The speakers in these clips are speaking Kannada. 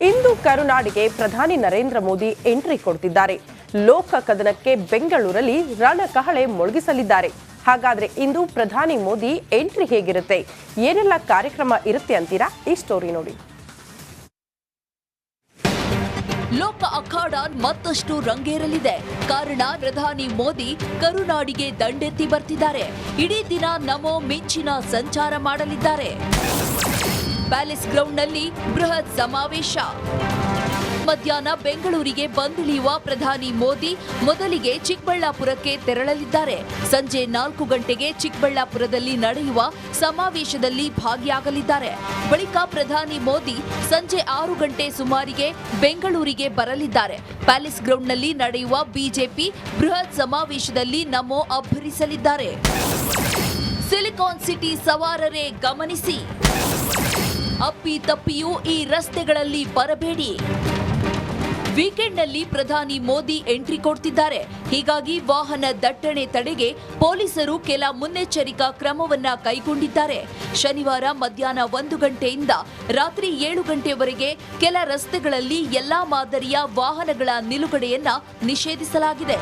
ಇಂದು ಕರುನಾಡಿಗೆ ಪ್ರಧಾನಿ ನರೇಂದ್ರ ಮೋದಿ ಎಂಟ್ರಿ ಕೊಡ್ತಿದ್ದಾರೆ. ಲೋಕ ಕದನಕ್ಕೆ ಬೆಂಗಳೂರಲ್ಲಿ ರಣಕಹಳೆ ಮೊಳಗಿಸಲಿದ್ದಾರೆ. ಹಾಗಾದ್ರೆ ಇಂದು ಪ್ರಧಾನಿ ಮೋದಿ ಎಂಟ್ರಿ ಹೇಗಿರುತ್ತೆ, ಏನೆಲ್ಲ ಕಾರ್ಯಕ್ರಮ ಇರುತ್ತೆ ಅಂತೀರಾ? ಈ ಸ್ಟೋರಿ ನೋಡಿ. ಲೋಕ ಅಖಾಡ ಮತ್ತಷ್ಟು ರಂಗೇರಲಿದೆ. ಕಾರಣ ಪ್ರಧಾನಿ ಮೋದಿ ಕರುನಾಡಿಗೆ ದಂಡೆತ್ತಿ ಬರ್ತಿದ್ದಾರೆ. ಇಡೀ ದಿನ ನಮೋ ಮಿಂಚಿನ ಸಂಚಾರ ಮಾಡಲಿದ್ದಾರೆ. ಪ್ಯಾಲೇಸ್ ಗ್ರೌಂಡ್ನಲ್ಲಿ ಬೃಹತ್ ಸಮಾವೇಶ. ಮಧ್ಯಾಹ್ನ ಬೆಂಗಳೂರಿಗೆ ಬಂದಿಳಿಯುವ ಪ್ರಧಾನಿ ಮೋದಿ ಮೊದಲಿಗೆ ಚಿಕ್ಕಬಳ್ಳಾಪುರಕ್ಕೆ ತೆರಳಲಿದ್ದಾರೆ. ಸಂಜೆ 4 ಗಂಟೆಗೆ ಚಿಕ್ಕಬಳ್ಳಾಪುರದಲ್ಲಿ ನಡೆಯುವ ಸಮಾವೇಶದಲ್ಲಿ ಭಾಗಿಯಾಗಲಿದ್ದಾರೆ. ಬಳಿಕ ಪ್ರಧಾನಿ ಮೋದಿ ಸಂಜೆ 6 ಗಂಟೆ ಸುಮಾರಿಗೆ ಬೆಂಗಳೂರಿಗೆ ಬರಲಿದ್ದಾರೆ. ಪ್ಯಾಲೇಸ್ ಗ್ರೌಂಡ್ನಲ್ಲಿ ನಡೆಯುವ ಬಿಜೆಪಿ ಬೃಹತ್ ಸಮಾವೇಶದಲ್ಲಿ ನಮೋ ಅಬ್ಬರಿಸಲಿದ್ದಾರೆ. ಸಿಲಿಕಾನ್ ಸಿಟಿ ಸವಾರರೇ ಗಮನಿಸಿ, ಅಪ್ಪಿ ತಪ್ಪಿಯೂ ಈ ರಸ್ತೆಗಳಲ್ಲಿ ಬರಬೇಡಿ. ವೀಕೆಂಡ್ನಲ್ಲಿ ಪ್ರಧಾನಿ ಮೋದಿ ಎಂಟ್ರಿ ಕೊಡ್ತಿದ್ದಾರೆ. ಹೀಗಾಗಿ ವಾಹನ ದಟ್ಟಣೆ ತಡೆಗೆ ಪೊಲೀಸರು ಕೆಲ ಮುನ್ನೆಚ್ಚರಿಕಾ ಕ್ರಮವನ್ನ ಕೈಗೊಂಡಿದ್ದಾರೆ. ಶನಿವಾರ ಮಧ್ಯಾಹ್ನ 1 ಗಂಟೆಯಿಂದ ರಾತ್ರಿ 7 ಗಂಟೆವರೆಗೆ ಕೆಲ ರಸ್ತೆಗಳಲ್ಲಿ ಎಲ್ಲಾ ಮಾದರಿಯ ವಾಹನಗಳ ನಿಲುಗಡೆಯನ್ನ ನಿಷೇಧಿಸಲಾಗಿದೆ.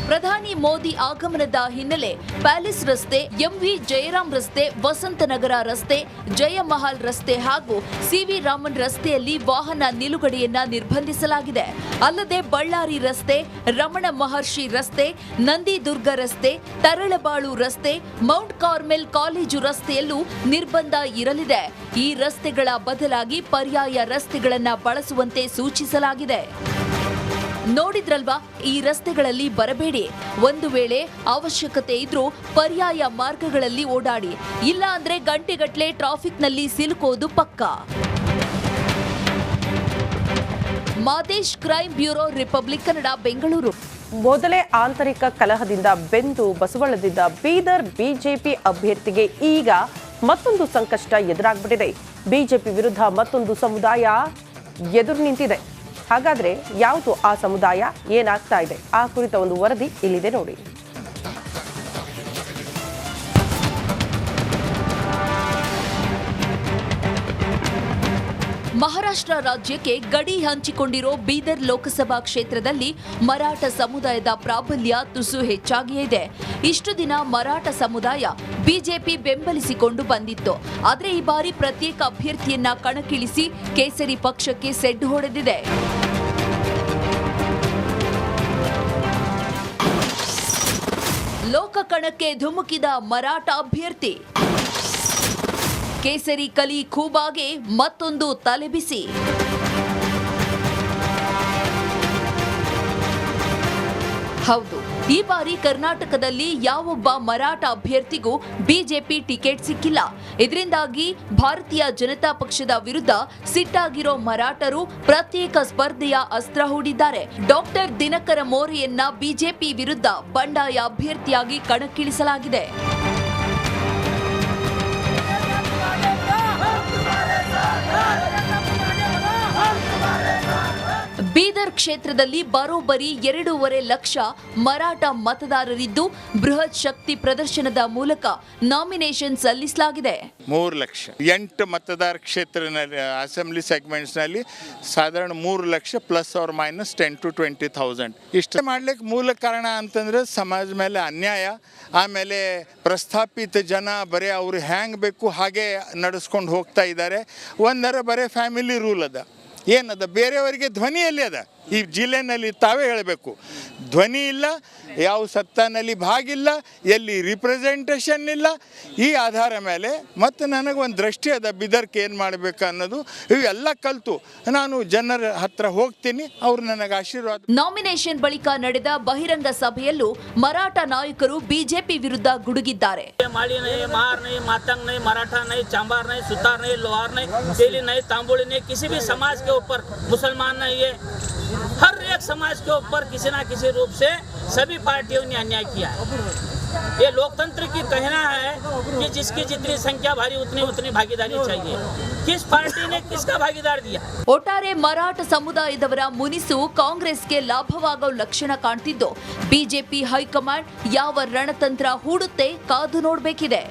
ಪ್ರಧಾನಿ ಮೋದಿ ಆಗಮನದ ಹಿನ್ನೆಲೆ ಪ್ಯಾಲೇಸ್ ರಸ್ತೆ, ಎಂವಿ ಜಯರಾಮ್ ರಸ್ತೆ, ವಸಂತನಗರ ರಸ್ತೆ, ಜಯಮಹಲ್ ರಸ್ತೆ ಹಾಗೂ ಸಿವಿ ರಾಮನ್ ರಸ್ತೆಯಲ್ಲಿ ವಾಹನ ನಿಲುಗಡೆಯನ್ನ ನಿರ್ಬಂಧಿಸಲಾಗಿದೆ. ಅಲ್ಲದೆ ಬಳ್ಳಾರಿ ರಸ್ತೆ, ರಮಣ ಮಹರ್ಷಿ ರಸ್ತೆ, ನಂದಿದುರ್ಗ ರಸ್ತೆ, ತರಳಬಾಳು ರಸ್ತೆ, ಮೌಂಟ್ ಕಾರ್ಮೆಲ್ ಕಾಲೇಜು ರಸ್ತೆಯಲ್ಲೂ ನಿರ್ಬಂಧ ಇರಲಿದೆ. ಈ ರಸ್ತೆಗಳ ಬದಲಾಗಿ ಪರ್ಯಾಯ ರಸ್ತೆಗಳನ್ನ ಬಳಸುವಂತೆ ಸೂಚಿಸಲಾಗಿದೆ. ನೋಡಿದ್ರಲ್ವಾ, ಈ ರಸ್ತೆಗಳಲ್ಲಿ ಬರಬೇಡಿ. ಒಂದು ವೇಳೆ ಅವಶ್ಯಕತೆ ಇದ್ರೂ ಪರ್ಯಾಯ ಮಾರ್ಗಗಳಲ್ಲಿ ಓಡಾಡಿ, ಇಲ್ಲ ಅಂದ್ರೆ ಗಂಟೆಗಟ್ಟಲೆ ಟ್ರಾಫಿಕ್ನಲ್ಲಿ ಸಿಲುಕೋದು ಪಕ್ಕಾ. Madesh, crime bureau, republic Kannada, Bengaluru. ಮೊದಲೇ ಆಂತರಿಕ ಕಲಹದಿಂದ ಬೆಂದು ಬಸವಳದಿದ್ದ ಬೀದರ್ ಬಿಜೆಪಿ ಅಭ್ಯರ್ಥಿಗೆ ಈಗ ಮತ್ತೊಂದು ಸಂಕಷ್ಟ ಎದುರಾಗ್ಬಿಟ್ಟಿದೆ. ಬಿಜೆಪಿ ವಿರುದ್ಧ ಮತ್ತೊಂದು ಸಮುದಾಯ ಎದುರು ನಿಂತಿದೆ. ಹಾಗಾದ್ರೆ ಯಾವುದು ಆ ಸಮುದಾಯ, ಏನಾಗ್ತಾ ಇದೆ, ಆ ಕುರಿತ ಒಂದು ವರದಿ ಇಲ್ಲಿದೆ ನೋಡಿ. ಮಹಾರಾಷ್ಟ್ರ ರಾಜ್ಯಕ್ಕೆ ಗಡಿ ಹಂಚಿಕೊಂಡಿರೋ ಬೀದರ್ ಲೋಕಸಭಾ ಕ್ಷೇತ್ರದಲ್ಲಿ ಮರಾಠ ಸಮುದಾಯದ ಪ್ರಾಬಲ್ಯ ತುಸು ಹೆಚ್ಚಾಗಿಯೇ ಇದೆ. ಇಷ್ಟು ದಿನ ಮರಾಠ ಸಮುದಾಯ ಬಿಜೆಪಿ ಬೆಂಬಲಿಸಿಕೊಂಡು ಬಂದಿತ್ತು. ಆದರೆ ಈ ಬಾರಿ ಪ್ರತ್ಯೇಕ ಅಭ್ಯರ್ಥಿಯನ್ನ ಕಣಕ್ಕಿಳಿಸಿ ಕೇಸರಿ ಪಕ್ಷಕ್ಕೆ ಸೆಡ್ಡು ಹೊಡೆದಿದೆ. ಲೋಕ ಕಣಕ್ಕೆ ಧುಮುಕಿದ ಮರಾಠ ಅಭ್ಯರ್ಥಿ. ಕೇಸರಿ ಕಲಿ ಖೂಬಾಗೆ ಮತ್ತೊಂದು ತಲೆಬಿಸಿ. ಹೌದು, ಈ ಬಾರಿ ಕರ್ನಾಟಕದಲ್ಲಿ ಯಾವೊಬ್ಬ ಮರಾಠ ಅಭ್ಯರ್ಥಿಗೂ ಬಿಜೆಪಿ ಟಿಕೆಟ್ ಸಿಕ್ಕಿಲ್ಲ. ಇದರಿಂದಾಗಿ ಭಾರತೀಯ ಜನತಾ ಪಕ್ಷದ ವಿರುದ್ಧ ಸಿಟ್ಟಾಗಿರೋ ಮರಾಠರು ಪ್ರತ್ಯೇಕ ಸ್ಪರ್ಧೆಯ ಅಸ್ತ್ರ ಹೂಡಿದ್ದಾರೆ. ಡಾಕ್ಟರ್ ದಿನಕರ ಮೋರೆಯನ್ನ ಬಿಜೆಪಿ ವಿರುದ್ಧ ಬಂಡಾಯ ಅಭ್ಯರ್ಥಿಯಾಗಿ ಕಣಕ್ಕಿಳಿಸಲಾಗಿದೆ. ಬೀದರ್ ಕ್ಷೇತ್ರದಲ್ಲಿ ಬರೋಬ್ಬರಿ 2.5 ಲಕ್ಷ ಮರಾಠ ಮತದಾರರಿದ್ದು ಬೃಹತ್ ಶಕ್ತಿ ಪ್ರದರ್ಶನದ ಮೂಲಕ ನಾಮಿನೇಷನ್ ಸಲ್ಲಿಸಲಾಗಿದೆ. 3 ಲಕ್ಷ 8 ಮತದಾರ ಕ್ಷೇತ್ರದಲ್ಲಿ ಅಸೆಂಬ್ಲಿ ಸೆಗ್ಮೆಂಟ್ಸ್ನಲ್ಲಿ ಸಾಧಾರಣ 3 lakh plus or minus 10 to 20,000 ಇಷ್ಟು ಮಾಡ್ಲಿಕ್ಕೆ ಮೂಲ ಕಾರಣ ಅಂತಂದ್ರೆ ಸಮಾಜ ಮೇಲೆ ಅನ್ಯಾಯ. ಆಮೇಲೆ ಪ್ರಸ್ಥಾಪಿತ ಜನ ಬರೀ ಅವ್ರು ಹ್ಯಾಂಗ್ ಬೇಕು ಹಾಗೆ ನಡೆಸ್ಕೊಂಡು ಹೋಗ್ತಾ ಇದ್ದಾರೆ. ಒಂದರ ಬರೀ ಫ್ಯಾಮಿಲಿ ರೂಲ್ ಅದ, ಏನದ ಬೇರೆಯವರಿಗೆ ಧ್ವನಿಯಲ್ಲಿ ಅದ. ಈ ಜಿಲ್ಲೆನಲ್ಲಿ ತಾವೇ ಹೇಳಬೇಕು, ಧ್ವನಿ ಇಲ್ಲ, ಯಾವ ಸತ್ತಾನಲ್ಲಿ ಭಾಗಿಲ್ಲ, ಎಲ್ಲಿ ರಿಪ್ರೆಸೆಂಟೇಷನ್ ಇಲ್ಲ. ಈ ಆಧಾರ ಮೇಲೆ ಮತ್ತು ನನಗೊಂದು ದೃಷ್ಟಿ ಅದ ಬಿದರ್ಕ್ಕೆ ಏನು ಮಾಡಬೇಕು ಅನ್ನೋದು. ಇವೆಲ್ಲ ಕಲಿತು ನಾನು ಜನರ ಹತ್ರ ಹೋಗ್ತೀನಿ, ಅವ್ರು ನನಗೆ ಆಶೀರ್ವಾದ. ನಾಮಿನೇಷನ್ ಬಳಿಕ ನಡೆದ ಬಹಿರಂಗ ಸಭೆಯಲ್ಲೂ ಮರಾಠ ನಾಯಕರು ಬಿಜೆಪಿ ವಿರುದ್ಧ ಗುಡುಗಿದ್ದಾರೆ. माली नहीं, मार नहीं, मातंग नहीं, मराठा नहीं, चांबार नहीं, सुतार नहीं, लोहार नहीं, तेली नहीं, तांबोली नहीं, किसी भी समाज के ऊपर, मुसलमान नहीं, ये हर एक समाज के ऊपर किसी ना किसी रूप से सभी पार्टियों ने अन्याय किया है. ये लोकतंत्र की कहना है कि जिसकी जितनी संख्या भारी उतनी भागीदारी चाहिए. किस पार्टी ने किसका भागीदार दिया? ಒಟ್ಟಾರೆ ಮರಾಠ ಸಮುದಾಯದವರ ಮುನಿಸು ಕಾಂಗ್ರೆಸ್ಗೆ ಲಾಭವಾಗೋ ಲಕ್ಷಣ ಕಾಣ್ತಿದ್ದು ಬಿಜೆಪಿ ಹೈಕಮಾಂಡ್ ಯಾವ ರಣತಂತ್ರ ಹೂಡುತ್ತೆ ಕಾದು ನೋಡಬೇಕಿದೆ.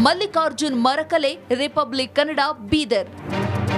ಮಲ್ಲಿಕಾರ್ಜುನ್ ಮರಕಲೆ, ರಿಪಬ್ಲಿಕ್ ಕನ್ನಡ, ಬೀದರ್.